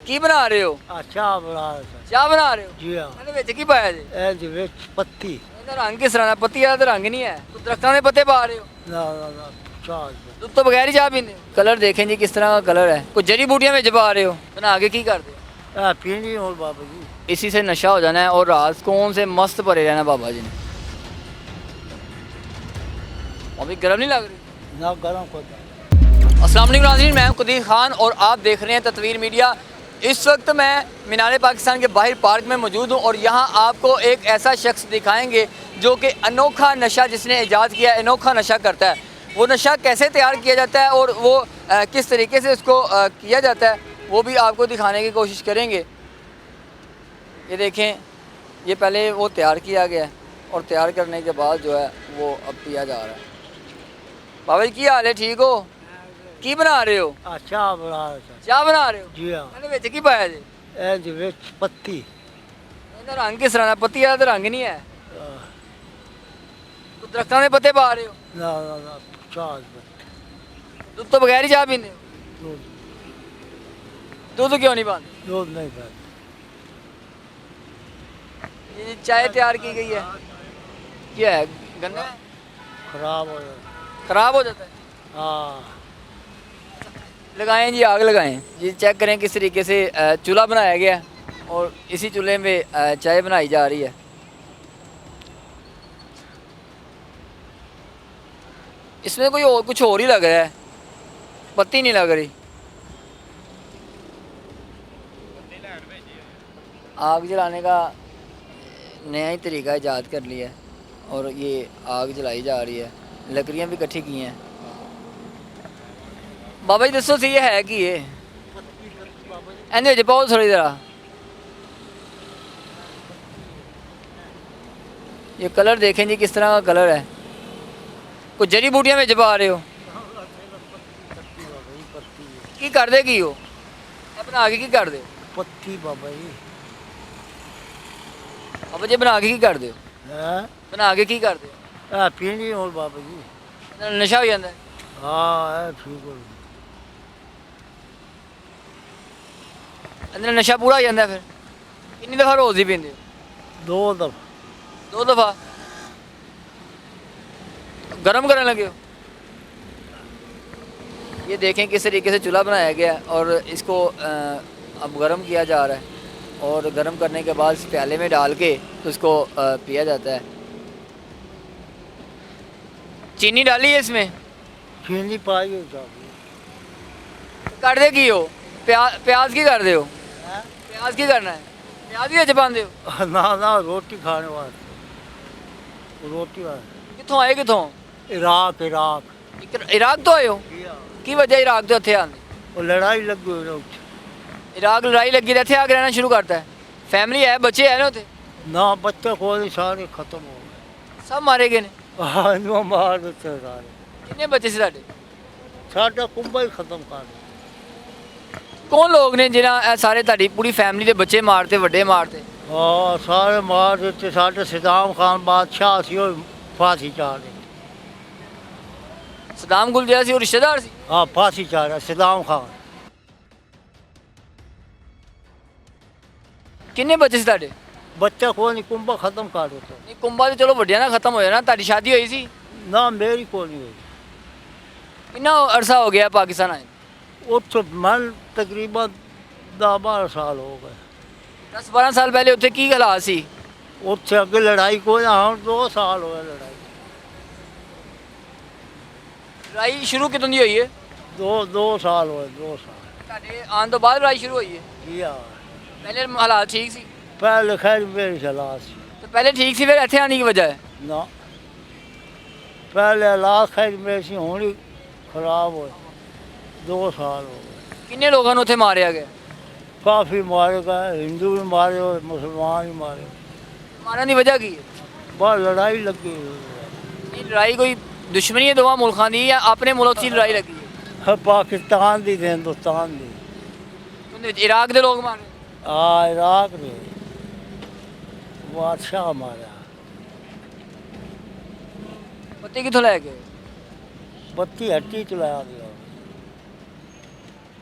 ਕੀ ਬਣਾ ਰਹੇ ਹੋ? ਚਾਹ ਬਣਾ ਰਿਹਾ ਸੀ। ਚਾਹ ਬਣਾ ਰਹੇ ਹੋ? ਜੀ ਹਾਂ। ਇਹਦੇ ਵਿੱਚ ਕੀ ਪਾਇਆ ਜੀ? ਇਹਦੇ ਵਿੱਚ ਪੱਤੀ ਇਹਦਾ ਰੰਗ ਕਿਸ ਤਰ੍ਹਾਂ ਦਾ? ਪੱਤੀ ਵਾਲਾ ਤਾਂ ਰੰਗ ਨਹੀਂ ਹੈ। ਦਰਖਤਾਂ ਦੇ ਪੱਤੇ ਪਾ ਰਹੇ ਹੋ? ਨਾ ਚਾਹ ਦੁੱਧ ਤੋਂ ਬਗੈਰ ਹੀ ਚਾਹ ਪੀਂਦੇ ਹੋ? ਕਲਰ देखें जी किस तरह का कलर है। कुछ जड़ी बूटियां में पा रहे हो? बना के की करते हो? पीनी और बाबा जी इसी से नशा हो जाना है और रात कौन से मस्त भरे रहना बाबा जी ने। अभी गर्म नहीं लग रही? ना गरम को अस्सलाम वालेकुम नाज़रीन, मैं हूं कदीर खान और आप देख रहे हैं तत्वीर मीडिया। इस वक्त मैं मीनार पाकिस्तान के बाहर पार्क में मौजूद हूं और यहाँ आपको एक ऐसा शख्स दिखाएंगे जो कि अनोखा नशा जिसने ईजाद किया है, अनोखा नशा करता है। वो नशा कैसे तैयार किया जाता है और वो किस तरीके से उसको किया जाता है वो भी आपको दिखाने की कोशिश करेंगे। ये देखें, ये पहले वो तैयार किया गया है और तैयार करने के बाद जो है वो अब पिया जा रहा है। बाबा जी की हाल है? ठीक हो? की बना रहे हो? चाह बना ਰਿਹਾ ਸੀ। चाह बना रहे हो? जी हाँ। ਇਹਦੇ ਵਿੱਚ ਕੀ ਪਾਇਆ ਜੀ? ਇਹਦੇ ਵਿੱਚ ਪੱਤੀ ਇਹਦਾ ਰੰਗ ਕਿਸ ਤਰ੍ਹਾਂ ਦਾ? ਪੱਤੀ ਵਾਲਾ ਤਾਂ ਰੰਗ ਨਹੀਂ ਹੈ। ਦਰਖਤਾਂ ਦੇ ਪੱਤੇ ਪਾ ਰਹੇ ਹੋ? ਨਾ ਚਾਹ ਦੁੱਧ ਤੋਂ ਬਗੈਰ ਹੀ ਚਾਹ ਪੀਂਦੇ ਹੋ? ਦੁੱਧ क्यों नहीं पाते? दूध नहीं पाते। ये चाय तैयार की गई है, क्या है? गन्ना है? खराब हो जाता खराब हो जाता है। हाँ। लगाएं जी, आग लगाएं जी। चेक करें किस तरीके से चूल्हा बनाया गया है और इसी चूल्हे में चाय बनाई जा रही है। इसमें कोई और कुछ और ही लग रहा है, पत्ती नहीं लग रही। आग जलाने का नया ही तरीका ईजाद कर लिया है और ये आग जलाई जा रही है। लकड़ियाँ भी इकट्ठी की हैं। बाबा जी दसो सही है कि ये ਇਹਦੇ ਵਿੱਚ ਪਾਓ थोड़ी ज़रा। ये कलर देखें जी किस तरह का कलर है। कुछ जड़ी बूटियां में पा रहे हो? की कर दे की हो बना के की कर दे? पत्ती बाबा जी। बाबा जी बना के की कर दे? बना के की कर दे? पीनी और बाबा जी नशा हो जाता है। हाँ ठीक हो अंदर नशा पूरा हो जाता है। फिर कितनी दफ़ा रोज़ ही पींदे हो? दो दफा। दो दफ़ा? गरम करने लगे हो? ये देखें किस तरीके से चूल्हा बनाया गया है और इसको अब गरम किया जा रहा है और गरम करने के बाद इस प्याले में डाल के तो इसको पिया जाता है। चीनी डाली है इसमें? चीनी पाई हो कर दे की हो? प्याज की कर दे हो? प्याज की करना है? प्याज भी अच्छे पाते हो? ना रोटी खाने वास्ते रोटी वास्ते। कितों आए कितों? इराक इराक तो आए हो? की वजह इराक तो इतने आने? वो लड़ाई लगी हुई इराक लड़ाई लगी तो इतने आके रहना शुरू करता है। फैमिली है, बच्चे है ना उते? ना बच्चे कोई सारे खत्म हो गए। सब मारे गए ने? हाँ मार देते सारे। कितने बच्चे से साढ़े? साढ़ा कुंभा ही खत्म कर दिया। कौन लोग ने जिन्हें सारे ताड़ी पूरी फैमिली के बच्चे मारते वड्डे मारते? हाँ सारे मार देते। साढ़े सदाम खान बादशाह सी फांसी चाह दी। सदाम गुल जैसी और रिश्तेदार सी? हाँ फांसी चाह रहा सदाम खान। किन्ने बच्चे से ताड़े? बच्चा को नहीं कुंभा खत्म कर देते। नहीं कुंभा तो चलो वड्डिया ना खत्म हो जाना। ताड़ी शादी हुई सी? ना मेरी को नहीं हुई। कितना अरसा हो गया पाकिस्तान आए? उत्थे मन तकरीबन 10-12 साल हो गए। 10-12 साल पहले उत्थे की हालात सी? उत्थे अगे लड़ाई को हाँ 2 साल हो गए लड़ाई। लड़ाई शुरू कितों दी हुई है? दो साल हुए 2 साल। ताड़े आने तो बाद लड़ाई शुरू हुई है? जी हाँ। पहले हालात ठीक सी? पहले खैर मेरी हालात सी। तो पहले ठीक सी, फिर इतने आने की वजह है? ना पहले हालात खैर मेरी सी होनी खराब हुए। 2 साल हो गए। किन्ने लोगों ने उत्थे मारिया गया? काफ़ी मारे गए। हिंदू भी मारे और मुसलमान भी मारे। मारने की वजह की है? बस लड़ाई लगी हुई ये लड़ाई कोई दुश्मनी है दोवां मुल्कां दी या अपने मुल्क की लड़ाई लगी है? पाकिस्तान दी ते हिंदुस्तान दी। उंदे विच इराक दे लोग मारे? हाँ इराक ने बादशाह मारा। पत्ती कितों लै गए? बत्ती हट्टी चलाया गया।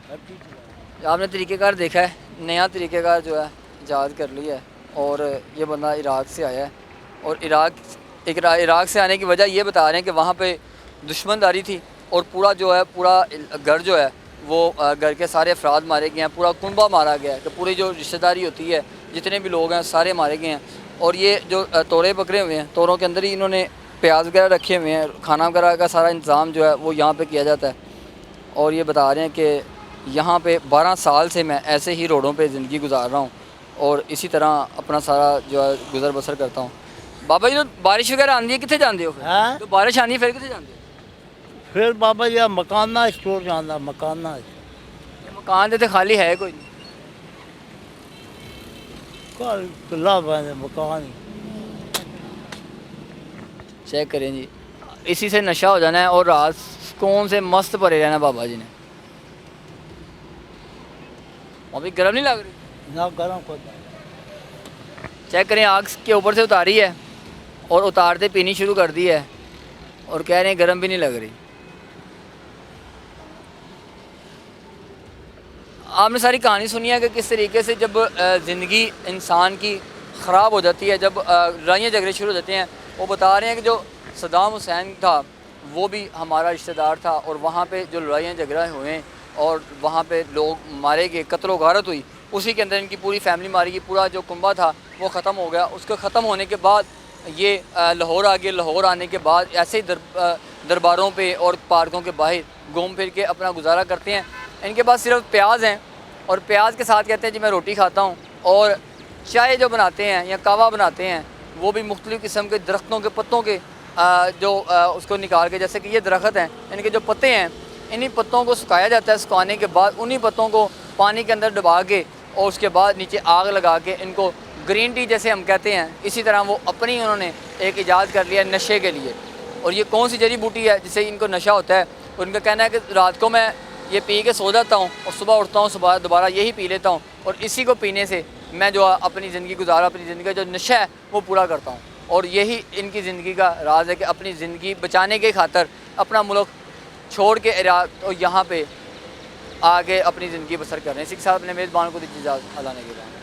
हट्टी चलाया। आपने तरीक़ेकार देखा है नया तरीक़ेकार जो है ईजाद कर लिया है। और ये बंदा इराक़ से आया है और इराक़ से आने की वजह ये बता रहे हैं कि वहाँ पे दुश्मनदारी थी और पूरा जो है पूरा घर जो है वो घर के सारे अफराद मारे गए हैं, पूरा कुनबा मारा गया है कि पूरी जो रिश्तेदारी होती है जितने भी लोग हैं सारे मारे गए हैं। और ये जो तोड़े पकड़े हुए हैं, तोड़ों के अंदर ही इन्होंने प्याज वगैरह रखे हुए हैं, खाना वगैरह का सारा इंतज़ाम जो है वो यहाँ पे किया जाता है। और ये बता रहे हैं कि यहाँ पे 12 साल से मैं ऐसे ही रोडों पे ज़िंदगी गुजार रहा हूँ और इसी तरह अपना सारा जो है गुज़र बसर करता हूँ। बाबा जी तो बारिश वगैरह आती है कितने जाते हो फिर? हैं? तो बारिश आती है फिर कितने जाते हो? फिर बाबा जी मकाना स्टोर जाना, मकाना ये मकान तो खाली है कोई नहीं। कल किला बने मकान ही। चेक करें जी, इसी से नशा हो जाना है और रात सुकून से मस्त पड़े रहना बाबा जी ने। अभी गर्म नहीं लग रही? ना गर्म को चेक करें, आग के ऊपर से उतारी है और उतारते पीनी शुरू कर दी है और कह रहे हैं गर्म भी नहीं लग रही। आपने सारी कहानी सुनी है कि किस तरीके से जब ज़िंदगी इंसान की ख़राब हो जाती है, जब लड़ाइयाँ झगड़े शुरू हो जाते हैं। वो बता रहे हैं कि जो सद्दाम हुसैन था वो भी हमारा रिश्तेदार था और वहाँ पे जो लड़ाइयाँ झगड़े हुए और वहाँ पे लोग मारे गए, कत्ल व गारत हुई, उसी के अंदर इनकी पूरी फैमिली मारी गई, पूरा जो कुंबा था वो ख़त्म हो गया। उसके ख़त्म होने के बाद ये लाहौर आ गए। लाहौर आने के बाद ऐसे ही दरबारों पे और पार्कों के बाहर घूम फिर के अपना गुजारा करते हैं। इनके पास सिर्फ प्याज हैं और प्याज के साथ कहते हैं जी मैं रोटी खाता हूँ। और चाय जो बनाते हैं या कहवा बनाते हैं वो भी मुख्तलिफ़ किस्म के दरख्तों के पत्तों के उसको निकाल के, जैसे कि ये दरख्त हैं, इनके जो पत्ते हैं इन्हीं पत्तों को सुखाया जाता है। सुखाने के बाद उन्हीं पत्तों को पानी के अंदर डुबा के और उसके बाद नीचे आग लगा के इनको ग्रीन टी जैसे हम कहते हैं, इसी तरह वो अपनी उन्होंने एक ईजाद कर लिया नशे के लिए। और ये कौन सी जड़ी बूटी है जिससे इनको नशा होता है? उनका कहना है कि रात को मैं ये पी के सो जाता हूँ और सुबह उठता हूँ, सुबह दोबारा यही पी लेता हूँ और इसी को पीने से मैं जो अपनी ज़िंदगी अपनी ज़िंदगी का जो नशा है वो पूरा करता हूँ। और यही इनकी ज़िंदगी का राज है कि अपनी ज़िंदगी बचाने के खातर अपना मुल्क छोड़ के इराक़ और यहाँ पे आगे अपनी ज़िंदगी बसर कर रहे हैं। इसी के साथ अपने मेज़बान को दीजिए इजाज़त। अल्लाह ने के बाद।